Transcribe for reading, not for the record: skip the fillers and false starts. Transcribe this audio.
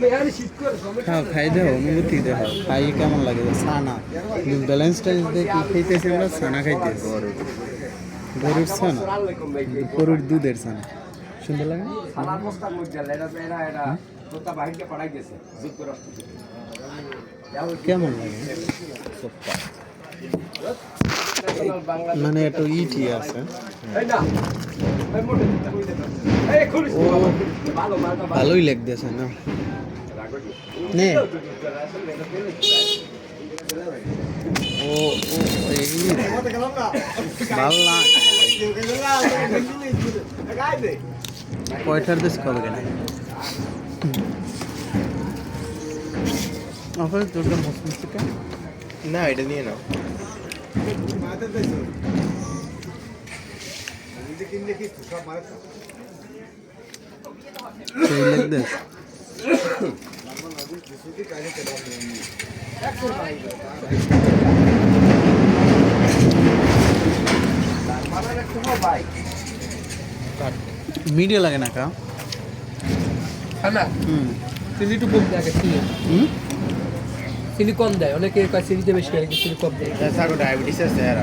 খাও খাই দেখো অনুভূতি দেখো খাই কেমন লাগে ছানা ব্যালেন্স টাইস দিয়ে কি খাইতেছি আমরা ছানা খাইতেছি গরুর ছানা গরুর দুধের ছানা সুন্দর লাগে কেমন লাগে মানে একটু ইটি আছে ও ভালোই লাগতেছে না নে ও ও এই ভালো লাগে কয়টার দেশ কবে কেন অফার তোর হসপিটালটা না এটা নিয়ে নাও সেই লাগবে মিডিয়া লাগে না কা না চিনি একটু কম দেয় চিনি কম দেয় অনেকে চিনিতে বেশি চিনি কম দেয় ডায়াবেটিস আছে আর